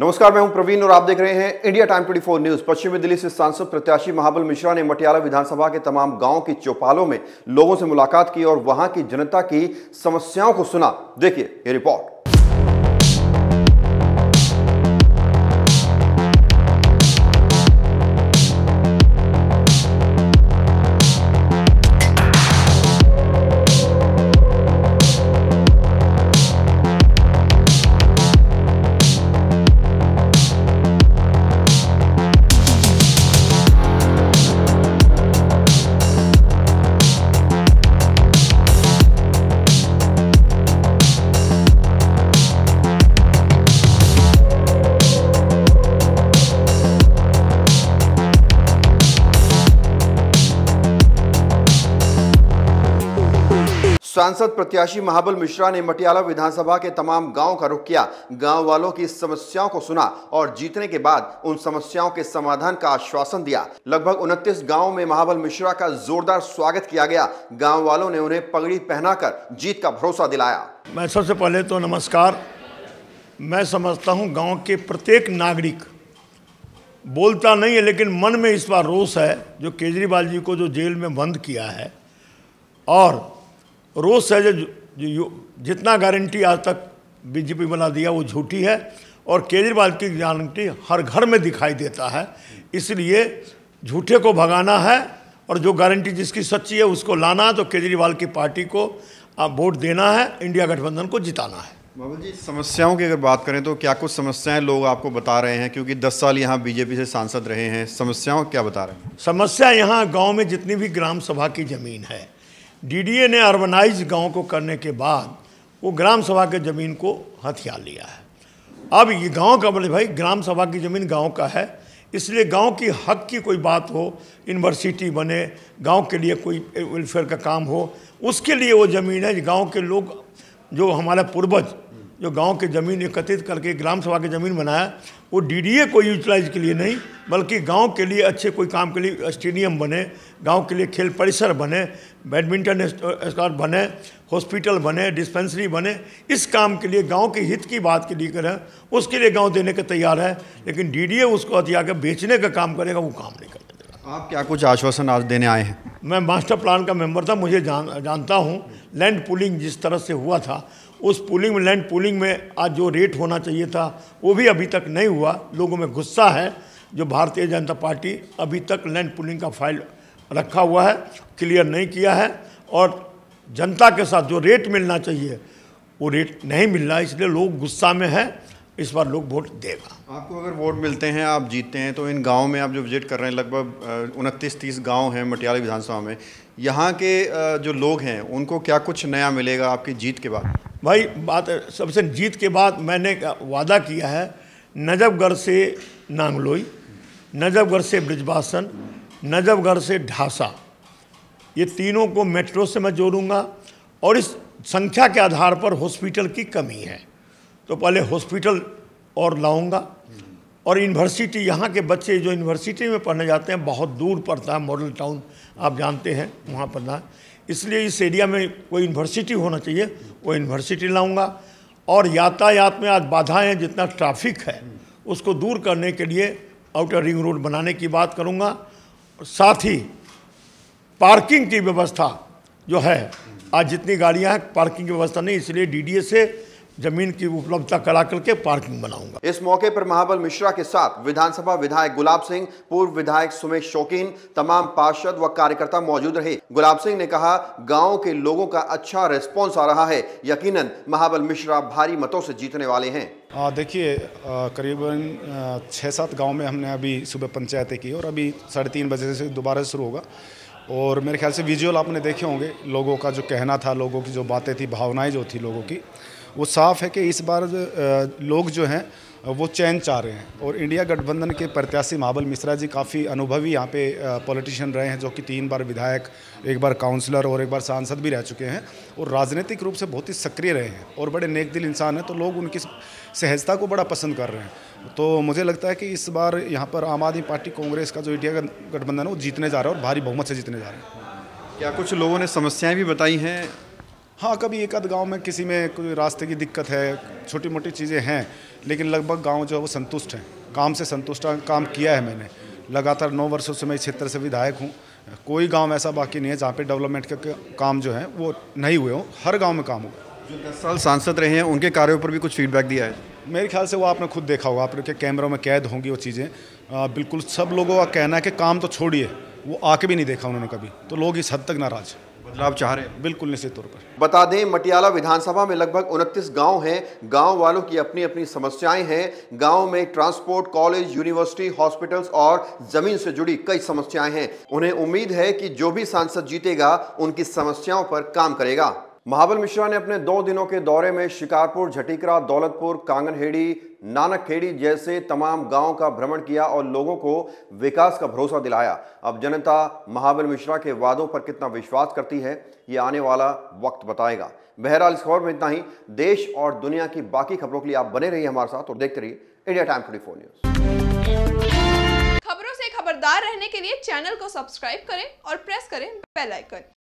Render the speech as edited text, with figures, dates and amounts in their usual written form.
नमस्कार, मैं हूं प्रवीण और आप देख रहे हैं इंडिया टाइम 24 न्यूज। पश्चिमी दिल्ली से सांसद प्रत्याशी महाबल मिश्रा ने मटियाला विधानसभा के तमाम गांवों की चौपालों में लोगों से मुलाकात की और वहां की जनता की समस्याओं को सुना। देखिए ये रिपोर्ट। सांसद प्रत्याशी महाबल मिश्रा ने मटियाला विधानसभा के तमाम गांवों का रुख किया, गांव वालों की समस्याओं को सुना और जीतने के बाद उन समस्याओं के समाधान का आश्वासन दिया। लगभग 29 गांवों में महाबल मिश्रा का जोरदार स्वागत किया गया। गांव वालों ने उन्हें पगड़ी पहनाकर जीत का भरोसा दिलाया। मैं सबसे पहले तो नमस्कार। मैं समझता हूं गांव के प्रत्येक नागरिक बोलता नहीं है, लेकिन मन में इस बार रोष है जो केजरीवाल जी को जो जेल में बंद किया है, और रोष है जो जितना गारंटी आज तक बीजेपी बना दिया वो झूठी है, और केजरीवाल की गारंटी हर घर में दिखाई देता है। इसलिए झूठे को भगाना है और जो गारंटी जिसकी सच्ची है उसको लाना है। तो केजरीवाल की पार्टी को आप वोट देना है, इंडिया गठबंधन को जिताना है। महाबल जी, समस्याओं की अगर बात करें तो क्या कुछ समस्याएं लोग आपको बता रहे हैं, क्योंकि 10 साल यहाँ बीजेपी से सांसद रहे हैं, समस्याओं क्या बता रहे हैं? समस्या यहाँ गाँव में जितनी भी ग्राम सभा की ज़मीन है, डीडीए ने अर्बनाइज गांव को करने के बाद वो ग्राम सभा के ज़मीन को हथिया लिया है। अब ये गांव का बोले भाई ग्राम सभा की ज़मीन गांव का है, इसलिए गांव की हक की कोई बात हो, यूनिवर्सिटी बने, गांव के लिए कोई वेलफेयर का काम हो, उसके लिए वो ज़मीन है। गांव के लोग जो हमारे पूर्वज जो गांव के ज़मीन एकत्रित करके ग्राम सभा की ज़मीन बनाया, वो डीडीए को यूटिलाइज के लिए नहीं बल्कि गांव के लिए अच्छे कोई काम के लिए स्टेडियम बने, गांव के लिए खेल परिसर बने, बैडमिंटन स्कॉट बने, हॉस्पिटल बने, डिस्पेंसरी बने, इस काम के लिए गांव के हित की बात के लिए करें, उसके लिए गांव देने के तैयार है। लेकिन डीडीए उसको हथिया के बेचने का काम करेगा, वो काम नहीं करने देगा। आप क्या कुछ आश्वासन आज देने आए हैं? मैं मास्टर प्लान का मेंबर था, मुझे जानता हूँ लैंड पूलिंग जिस तरह से हुआ था, उस पूलिंग में लैंड पूलिंग में आज जो रेट होना चाहिए था वो भी अभी तक नहीं हुआ। लोगों में गुस्सा है, जो भारतीय जनता पार्टी अभी तक लैंड पूलिंग का फाइल रखा हुआ है, क्लियर नहीं किया है, और जनता के साथ जो रेट मिलना चाहिए वो रेट नहीं मिल रहा, इसलिए लोग गुस्सा में हैं। इस बार लोग वोट देगा। आपको अगर वोट मिलते हैं, आप जीतते हैं, तो इन गाँव में आप जो विजिट कर रहे हैं, लगभग 29-30 गाँव हैं मटियाला विधानसभा में, यहाँ के जो लोग हैं उनको क्या कुछ नया मिलेगा आपकी जीत के बाद? भाई बात सबसे जीत के बाद मैंने वादा किया है, नजफगढ़ से नांगलोई, नजफगढ़ से ब्रिजबासन, नजफगढ़ से ढासा, ये तीनों को मेट्रो से मैं जोड़ूंगा। और इस संख्या के आधार पर हॉस्पिटल की कमी है तो पहले हॉस्पिटल और लाऊंगा, और यूनिवर्सिटी, यहाँ के बच्चे जो यूनिवर्सिटी में पढ़ने जाते हैं बहुत दूर पड़ता है, मॉडल टाउन आप जानते हैं वहाँ पढ़ना है, इसलिए इस एरिया में कोई यूनिवर्सिटी होना चाहिए, वो यूनिवर्सिटी लाऊंगा। और यातायात में आज बाधाएं हैं, जितना ट्रैफिक है उसको दूर करने के लिए आउटर रिंग रोड बनाने की बात करूंगा। साथ ही पार्किंग की व्यवस्था जो है, आज जितनी गाड़ियां हैं पार्किंग की व्यवस्था नहीं, इसलिए डीडीए से जमीन की उपलब्धता करा करके पार्किंग बनाऊंगा। इस मौके पर महाबल मिश्रा के साथ विधानसभा विधायक गुलाब सिंह, पूर्व विधायक सुमेश शौकीन, तमाम पार्षद व कार्यकर्ता मौजूद रहे। गुलाब सिंह ने कहा, गांव के लोगों का अच्छा रिस्पॉन्स आ रहा है, यकीनन महाबल मिश्रा भारी मतों से जीतने वाले हैं। देखिए, करीबन 6-7 गाँव में हमने अभी सुबह पंचायतें की और अभी 3:30 बजे से दोबारा शुरू होगा। और मेरे ख्याल से विजुअल आपने देखे होंगे, लोगों का जो कहना था, लोगों की जो बातें थी, भावनाएं जो थी लोगों की, वो साफ है कि इस बार लोग जो हैं वो चैन चाह रहे हैं। और इंडिया गठबंधन के प्रत्याशी महाबल मिश्रा जी काफ़ी अनुभवी यहाँ पे पॉलिटिशियन रहे हैं, जो कि 3 बार विधायक, 1 बार काउंसलर और 1 बार सांसद भी रह चुके हैं, और राजनीतिक रूप से बहुत ही सक्रिय रहे हैं और बड़े नेक दिल इंसान हैं। तो लोग उनकी सहजता को बड़ा पसंद कर रहे हैं। तो मुझे लगता है कि इस बार यहाँ पर आम आदमी पार्टी कांग्रेस का जो इंडिया गठबंधन है वो जीतने जा रहा है और भारी बहुमत से जीतने जा रहे हैं। क्या कुछ लोगों ने समस्याएं भी बताई हैं? हाँ, कभी एक आध गाँव में किसी में कोई रास्ते की दिक्कत है, छोटी मोटी चीज़ें हैं, लेकिन लगभग गांव जो है वो संतुष्ट हैं, काम से संतुष्ट हैं। काम किया है मैंने लगातार 9 वर्षों से मैं इस क्षेत्र से विधायक हूँ। कोई गांव ऐसा बाकी नहीं है जहाँ पे डेवलपमेंट के काम जो है वो नहीं हुए हों, हर गांव में काम हुआ। जो 10 साल सांसद रहे हैं उनके कार्यों पर भी कुछ फीडबैक दिया है? मेरे ख्याल से वो आपने खुद देखा होगा, आपके कैमरों में कैद होंगी वो चीज़ें। बिल्कुल सब लोगों का कहना है कि काम तो छोड़िए, वो आके भी नहीं देखा उन्होंने कभी, तो लोग इस हद तक नाराज। बदलाव चाह रहे हैं? बिल्कुल निश्चित तौर पर। बता दें, मटियाला विधानसभा में लगभग 29 गांव हैं। गांव वालों की अपनी अपनी समस्याएं हैं। गांव में ट्रांसपोर्ट, कॉलेज, यूनिवर्सिटी, हॉस्पिटल्स और जमीन से जुड़ी कई समस्याएं हैं। उन्हें उम्मीद है कि जो भी सांसद जीतेगा उनकी समस्याओं पर काम करेगा। महाबल मिश्रा ने अपने 2 दिनों के दौरे में शिकारपुर, झटीकरा, दौलतपुर, कांगनहेड़ी, नानकखेड़ी जैसे तमाम गांव का भ्रमण किया और लोगों को विकास का भरोसा दिलाया। अब जनता महाबल मिश्रा के वादों पर कितना विश्वास करती है, ये आने वाला वक्त बताएगा। बहरहाल इस खबर में इतना ही। देश और दुनिया की बाकी खबरों के लिए आप बने रहिए हमारे साथ और देखते रहिए इंडिया टाइम 24 न्यूज। खबरों से खबरदार रहने के लिए चैनल को सब्सक्राइब करें और प्रेस करें बेल आइकन।